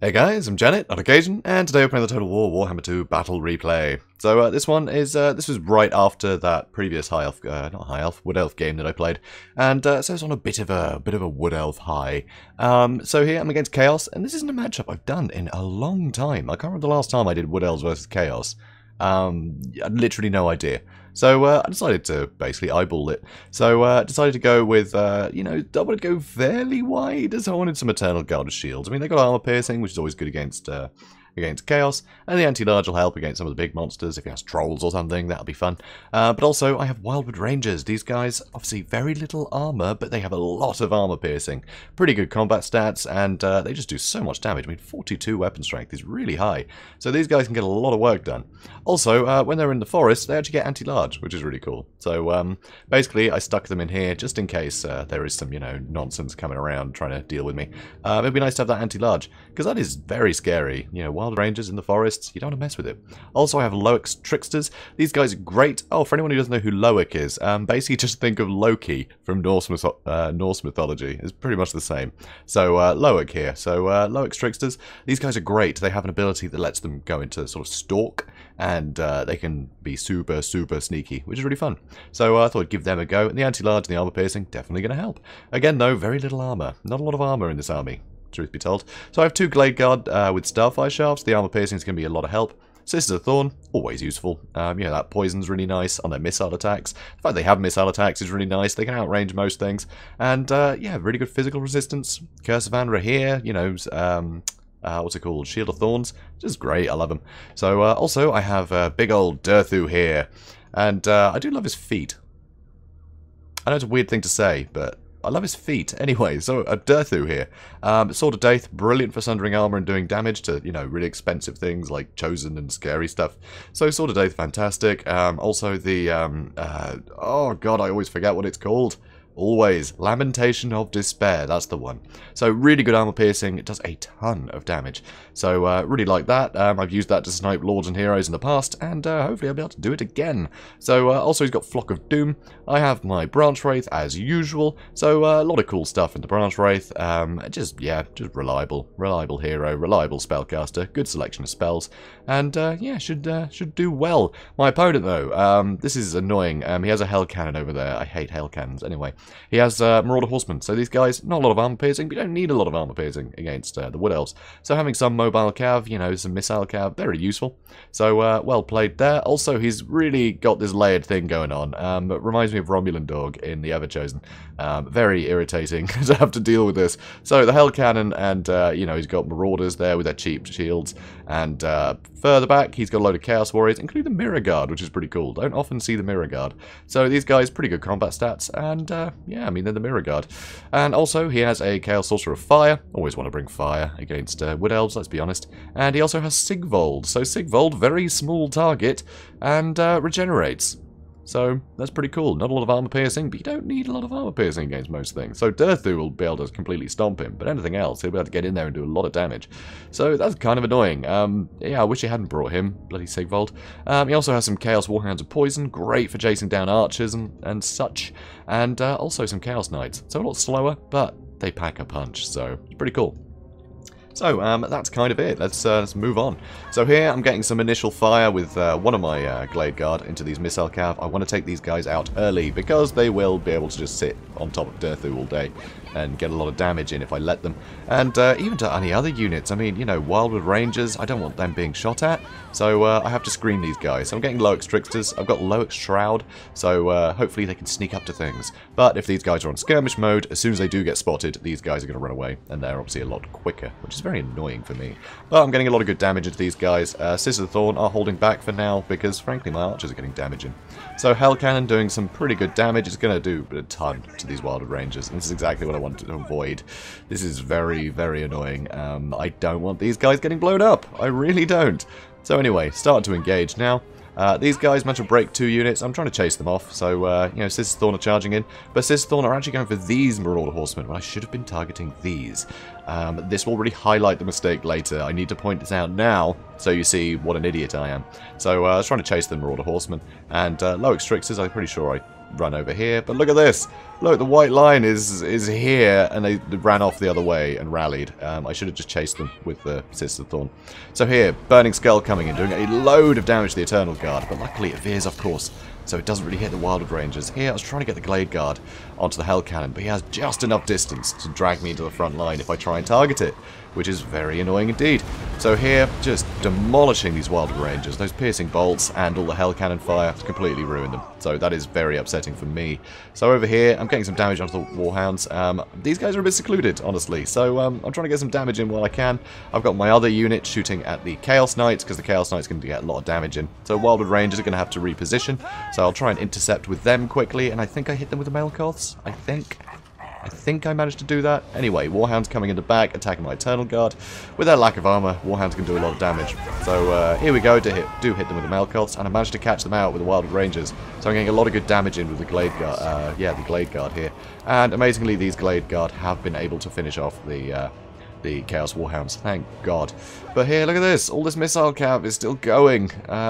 Hey guys, I'm JanetOnOccasion, and today we're playing the Total War Warhammer II Battle Replay. So this one is, this was right after that previous High Elf, not High Elf, Wood Elf game that I played, and so it's on a bit of a Wood Elf high. So here I'm against Chaos, and this isn't a matchup I've done in a long time. I can't remember the last time I did Wood Elves versus Chaos. Literally no idea. So I decided to basically eyeball it. So decided to go with, you know, I want to go fairly wide, as I wanted some Eternal Guard shields. I mean, they got armor piercing, which is always good against Chaos, and the anti-large will help against some of the big monsters. If he has trolls or something, that'll be fun. But also, I have Wildwood Rangers. These guys, obviously, very little armor, but they have a lot of armor piercing. Pretty good combat stats, and they just do so much damage. I mean, 42 weapon strength is really high, so these guys can get a lot of work done. Also, when they're in the forest, they actually get anti-large, which is really cool. So, basically, I stuck them in here just in case there is some, you know, nonsense coming around trying to deal with me. It'd be nice to have that anti-large, because that is very scary. You know, Wild Rangers in the forests, you don't want to mess with it. Also, I have Loic Tricksters. These guys are great. Oh, for anyone who doesn't know who Loic is, basically just think of Loki from Norse mythology. It's pretty much the same. So, Loic here. So, Loic Tricksters, these guys are great. They have an ability that lets them go into sort of stalk, and they can be super sneaky, which is really fun. So I thought I'd give them a go. And the anti-large and the armor piercing, definitely going to help. Again, though, very little armor. Not a lot of armor in this army, truth be told. So I have two Glade Guard with Starfire Shafts. The armor piercing is going to be a lot of help. Sisters of Thorn, always useful. You know, that poison's really nice on their missile attacks. The fact they have missile attacks is really nice. They can outrange most things. And, yeah, really good physical resistance. Curse of Anra here, you know, what's it called? Shield of Thorns. Just great, I love them. So, also, I have big old Durthu here. And I do love his feet. I know it's a weird thing to say, but I love his feet. Anyway, so a Durthu here. Sword of Death, brilliant for sundering armor and doing damage to, you know, really expensive things like Chosen and scary stuff. So Sword of Death, fantastic. Also the, oh god, I always forget what it's called. Always. Lamentation of Despair, that's the one. So really good armor piercing, it does a ton of damage. So really like that. I've used that to snipe lords and heroes in the past, and hopefully I'll be able to do it again. So also he's got Flock of Doom. I have my Branch Wraith as usual, so a lot of cool stuff in the Branch Wraith. Just reliable hero, reliable spellcaster, good selection of spells, and yeah, should do well. My opponent though, this is annoying. He has a Hell Cannon over there. I hate Hell Cannons anyway. He has Marauder Horsemen, so these guys, not a lot of armor piercing, but you don't need a lot of armor piercing against the Wood Elves. So having some mobile cav, you know, some missile cav, very useful. So well played there. Also, he's really got this layered thing going on. It reminds me of Romulan Dog in the Everchosen. Very irritating to have to deal with this. So the Hell Cannon, and you know, he's got Marauders there with their cheap shields, and further back, he's got a load of Chaos Warriors, including the Mirror Guard, which is pretty cool. Don't often see the Mirror Guard. So these guys, pretty good combat stats, and yeah, I mean, they're the Mirror Guard. And also, he has a Chaos Sorcerer of Fire. Always want to bring fire against Wood Elves, let's be honest. And he also has Sigvold. So Sigvold, very small target, and regenerates. So that's pretty cool. Not a lot of armor piercing, but you don't need a lot of armor piercing against most things. So Durthu will be able to completely stomp him, but anything else, he'll be able to get in there and do a lot of damage. So that's kind of annoying. Yeah, I wish he hadn't brought him, bloody Sigvold. He also has some Chaos Warhounds of Poison, great for chasing down archers and such. And also some Chaos Knights. So a lot slower, but they pack a punch, so it's pretty cool. So, that's kind of it. Let's move on. So here, I'm getting some initial fire with one of my Glade Guard into these Missile Cav. I want to take these guys out early, because they will be able to just sit on top of Durthu all day and get a lot of damage in if I let them. And even to any other units, I mean, you know, Wildwood Rangers, I don't want them being shot at, so I have to screen these guys. So I'm getting Loic Tricksters, I've got Loic Shroud, so hopefully they can sneak up to things. But if these guys are on skirmish mode, as soon as they do get spotted, these guys are going to run away, and they're obviously a lot quicker, which is very annoying for me. But I'm getting a lot of good damage into these guys. Sisters of Thorn are holding back for now, because frankly my archers are getting damage in. So Hell Cannon doing some pretty good damage. It's going to do a ton to these Wildwood Rangers, and this is exactly what I wanted to avoid. This is very annoying. I don't want these guys getting blown up. I really don't. So anyway, start to engage now. These guys managed to break 2 units. I'm trying to chase them off, so, you know, Sisters of Thorn are charging in. But Sisters of Thorn are actually going for these Marauder Horsemen, when I should have been targeting these. This will really highlight the mistake later. I need to point this out now, so you see what an idiot I am. So, I was trying to chase the Marauder Horsemen. And Loic Tricksters, I'm pretty sure I run over here. But look at this! Look, the white line is here, and they ran off the other way and rallied. I should have just chased them with the Sister Thorn. So here, Burning Skull coming in, doing a load of damage to the Eternal Guard, but luckily it veers off course, so it doesn't really hit the Wildwood Rangers. Here, I was trying to get the Glade Guard onto the Hell Cannon, but he has just enough distance to drag me into the front line if I try and target it, which is very annoying indeed. So here, just demolishing these Wildwood Rangers. Those piercing bolts and all the Hell Cannon fire has completely ruined them. So that is very upsetting for me. So over here, I'm getting some damage onto the Warhounds. These guys are a bit secluded, honestly. So I'm trying to get some damage in while I can. I've got my other unit shooting at the Chaos Knights, because the Chaos Knights can get a lot of damage in. So Wildwood Rangers are going to have to reposition. So I'll try and intercept with them quickly. And I think I hit them with the Mailcoths. I think I managed to do that. Anyway, Warhounds coming in the back, attacking my Eternal Guard. With their lack of armor, Warhounds can do a lot of damage. So here we go, do hit them with the Mailcoths, and I managed to catch them out with the Wildwood Rangers. So I'm getting a lot of good damage in with the Glade Guard, the Glade Guard here. And amazingly, these Glade Guard have been able to finish off the Chaos Warhounds, thank God. But here, look at this, all this missile cap is still going,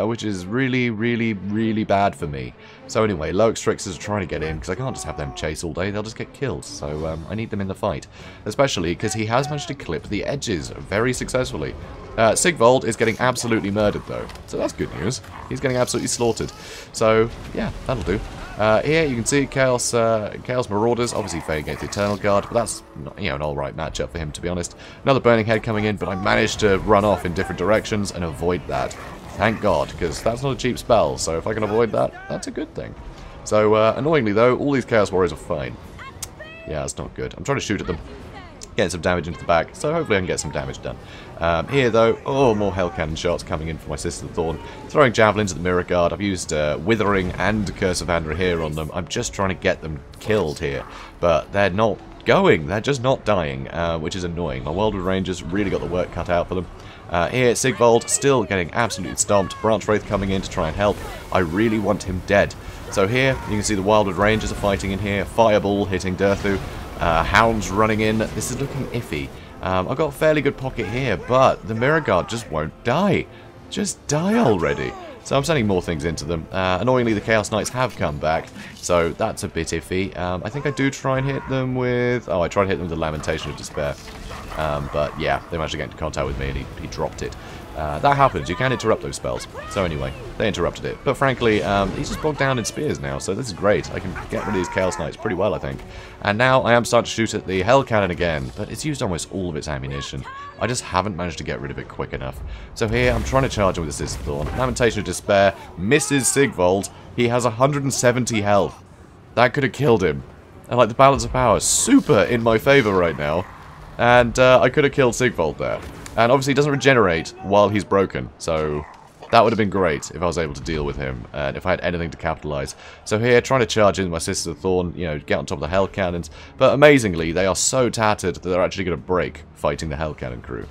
which is really, really, really bad for me. So anyway, Low Extrictors are trying to get in, because I can't just have them chase all day, they'll just get killed. So I need them in the fight, especially because he has managed to clip the edges very successfully. Sigvold is getting absolutely murdered though, so that's good news. He's getting absolutely slaughtered. So yeah, that'll do. Here you can see Chaos Marauders, obviously failing against the Eternal Guard, but that's not, an alright matchup for him, to be honest. Another Burning Head coming in, but I managed to run off in different directions and avoid that. Thank God, because that's not a cheap spell, so if I can avoid that, that's a good thing. So, annoyingly though, all these Chaos Warriors are fine. Yeah, that's not good. I'm trying to shoot at them, getting some damage into the back, so hopefully I can get some damage done. Here though, more Hell Cannon shots coming in for my Sister Thorn. Throwing Javelins at the Mirror Guard. I've used Withering and Curse of Andra here on them. I'm just trying to get them killed here, but they're not going. They're just not dying, which is annoying. My Wildwood Rangers really got the work cut out for them. Here, Sigvold still getting absolutely stomped. Branch Wraith coming in to try and help. I really want him dead. So here, you can see the Wildwood Rangers are fighting in here. Fireball hitting Durthu. Hounds running in. This is looking iffy. I've got a fairly good pocket here, but the Mirror Guard just won't die. Just die already. So I'm sending more things into them. Annoyingly, the Chaos Knights have come back, so that's a bit iffy. I think I do try and hit them with... Oh, I tried to hit them with the Lamentation of Despair. But yeah, they managed to get into contact with me and he dropped it. That happens, you can interrupt those spells. So anyway, they interrupted it. But frankly, he's just bogged down in spears now, so this is great. I can get rid of these Chaos Knights pretty well, I think. And now I am starting to shoot at the Hell Cannon again, but it's used almost all of its ammunition. I just haven't managed to get rid of it quick enough. So here, I'm trying to charge him with the Sister Thorn. Lamentation of Despair misses Sigvold. He has 170 health. That could have killed him. And like, the balance of power is super in my favour right now. And I could have killed Sigvold there. And obviously he doesn't regenerate while he's broken, so that would have been great if I was able to deal with him, and if I had anything to capitalise. So here, trying to charge in my Sister Thorn, get on top of the Hell Cannons, but amazingly, they are so tattered that they're actually going to break fighting the Hell Cannon crew,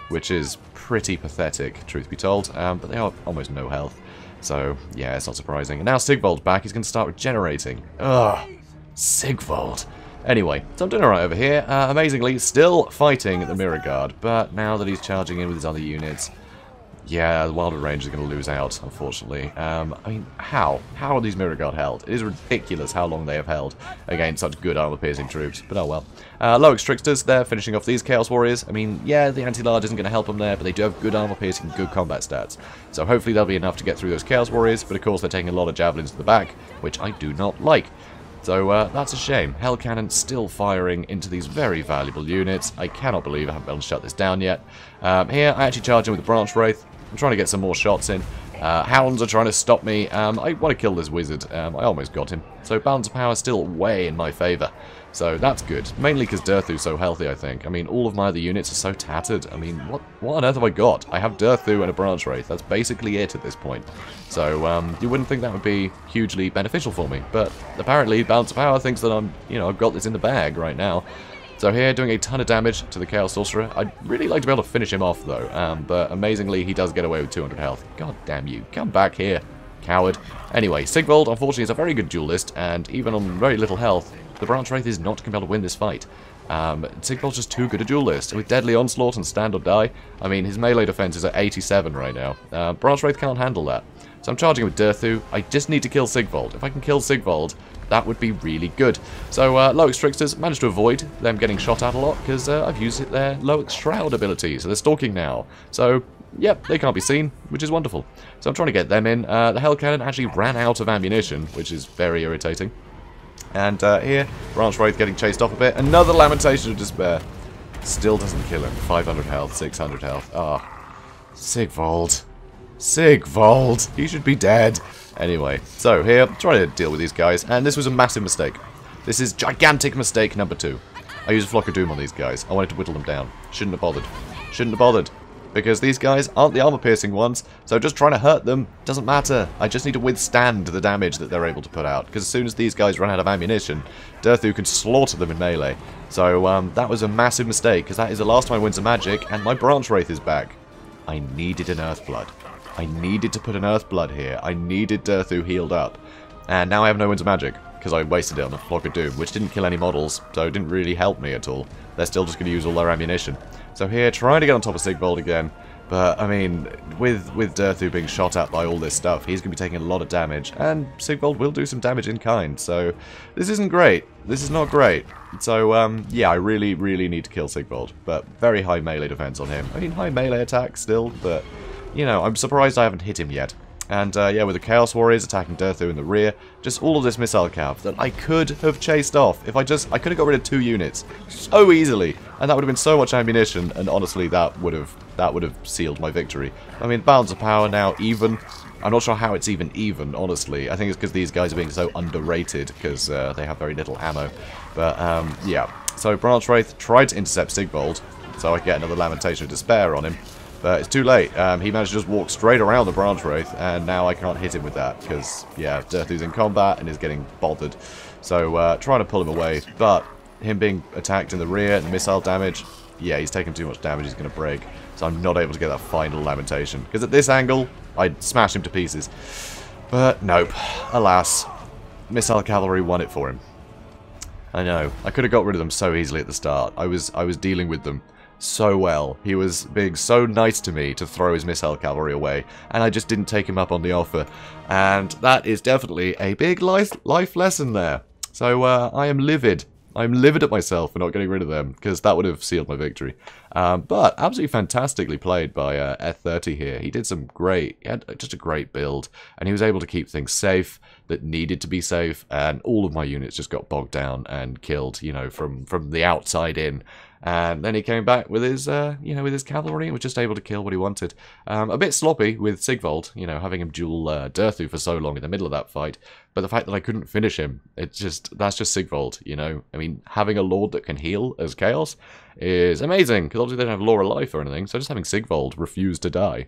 which is pretty pathetic, truth be told, but they are almost no health. So, yeah, it's not surprising. And now Sigvold's back, he's going to start regenerating. Ugh, Sigvold. Anyway, so I'm doing alright over here. Amazingly, still fighting the Mirror Guard, but now that he's charging in with his other units, yeah, the Wildwood Rangers are going to lose out, unfortunately. I mean, how? How are these Mirror Guard held? It is ridiculous how long they have held against such good armor-piercing troops, but oh well. Low Extrictors, they're finishing off these Chaos Warriors. I mean, yeah, the anti-large isn't going to help them there, but they do have good armor-piercing, good combat stats. So hopefully that'll be enough to get through those Chaos Warriors, but of course they're taking a lot of Javelins to the back, which I do not like. So that's a shame. Hell Cannon still firing into these very valuable units. I cannot believe I haven't been able to shut this down yet. Here, I actually charge in with the Branch Wraith. I'm trying to get some more shots in. Hounds are trying to stop me. I want to kill this wizard. I almost got him. So balance of power is still way in my favour. So that's good. Mainly because Durthu's so healthy, I think. I mean, all of my other units are so tattered. I mean, what on earth have I got? I have Durthu and a Branch Wraith. That's basically it at this point. So you wouldn't think that would be hugely beneficial for me. But apparently, balance of power thinks that I've got this in the bag right now. So here, doing a ton of damage to the Chaos Sorcerer. I'd really like to be able to finish him off, though. But amazingly, he does get away with 200 health. God damn you. Come back here, coward. Anyway, Sigvold, unfortunately, is a very good duelist, and even on very little health, the Branch Wraith is not going to be able to win this fight. Sigvold's just too good a duelist. With Deadly Onslaught and Stand or Die, I mean, his melee defense is at 87 right now. Branch Wraith can't handle that. So I'm charging with Durthu. I just need to kill Sigvold. If I can kill Sigvold, that would be really good. So Loic Strixers managed to avoid them getting shot at a lot because I've used their Loic Shroud ability, so they're stalking now. So, yep, they can't be seen, which is wonderful. So I'm trying to get them in. The Hell Cannon actually ran out of ammunition, which is very irritating. And here, Branch Wraith getting chased off a bit. Another Lamentation of Despair. Still doesn't kill him. 500 health, 600 health. Ah, Sigvold. Sigvold. He should be dead. Anyway, so here, trying to deal with these guys, and this was a massive mistake. This is gigantic mistake number 2. I used a Flock of Doom on these guys. I wanted to whittle them down. Shouldn't have bothered. Shouldn't have bothered. Because these guys aren't the armor-piercing ones, so just trying to hurt them doesn't matter. I just need to withstand the damage that they're able to put out, because as soon as these guys run out of ammunition, Durthu can slaughter them in melee. So that was a massive mistake, because that is the last time I Winds of Magic, and my Branch Wraith is back. I needed an Earthblood. I needed to put an Earthblood here. I needed Durthu healed up. And now I have no Winds of Magic, because I wasted it on the Flock of Doom, which didn't kill any models, so it didn't really help me at all. They're still just going to use all their ammunition. So here, trying to get on top of Sigvold again. But, I mean, with Durthu being shot at by all this stuff, he's going to be taking a lot of damage. And Sigvold will do some damage in kind, so this isn't great. This is not great. So, yeah, I really, really need to kill Sigvold. But very high melee defense on him. I mean, high melee attack still, but, you know, I'm surprised I haven't hit him yet. And, yeah, with the Chaos Warriors attacking Durthu in the rear, just all of this missile cav that I could have chased off. If I could have got rid of 2 units so easily, and that would have been so much ammunition, and honestly, that would have sealed my victory. I mean, balance of power now even. I'm not sure how it's even, honestly. I think it's because these guys are being so underrated, because they have very little ammo. But, yeah. So, Branch Wraith tried to intercept Sigvold, so I get another Lamentation of Despair on him. But it's too late. He managed to just walk straight around the Branch Wraith, and now I can't hit him with that, because, yeah, Durthu's in combat and is getting bothered. So, trying to pull him away, but him being attacked in the rear and the missile damage, yeah, he's taking too much damage, he's going to break. So I'm not able to get that final Lamentation, because at this angle, I'd smash him to pieces. But, nope. Alas, Missile Cavalry won it for him. I know. I could have got rid of them so easily at the start. I was dealing with them so well. He was being so nice to me to throw his Missile Cavalry away, and I just didn't take him up on the offer. And that is definitely a big life lesson there. So I am livid. I'm livid at myself for not getting rid of them, because that would have sealed my victory. But absolutely fantastically played by F30 here. He did some great, he had just a great build, and he was able to keep things safe that needed to be safe, and all of my units just got bogged down and killed, you know, from the outside in. And then he came back with his, you know, with his cavalry and was just able to kill what he wanted. A bit sloppy with Sigvold, you know, having him duel Durthu for so long in the middle of that fight. But the fact that I couldn't finish him, that's just Sigvold, you know. I mean, having a Lord that can heal as Chaos is amazing, because obviously they don't have Law of Life or anything, so just having Sigvold refuse to die.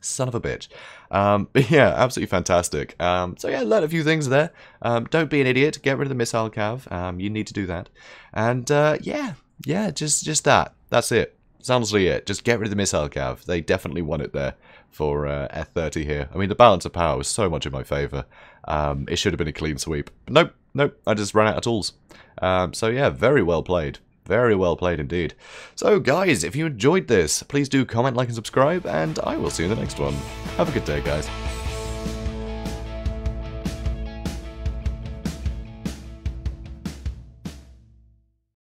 Son of a bitch. But yeah, absolutely fantastic. So yeah, learned a few things there. Don't be an idiot. Get rid of the Missile Cav. You need to do that. And yeah, just that. That's it. That's honestly it. Just get rid of the Missile Cav. They definitely won it there for F30 here. I mean, the balance of power was so much in my favour. It should have been a clean sweep. But nope. I just ran out of tools. So yeah, very well played. Very well played indeed. So guys, if you enjoyed this, please do comment, like and subscribe, and I will see you in the next one. Have a good day, guys.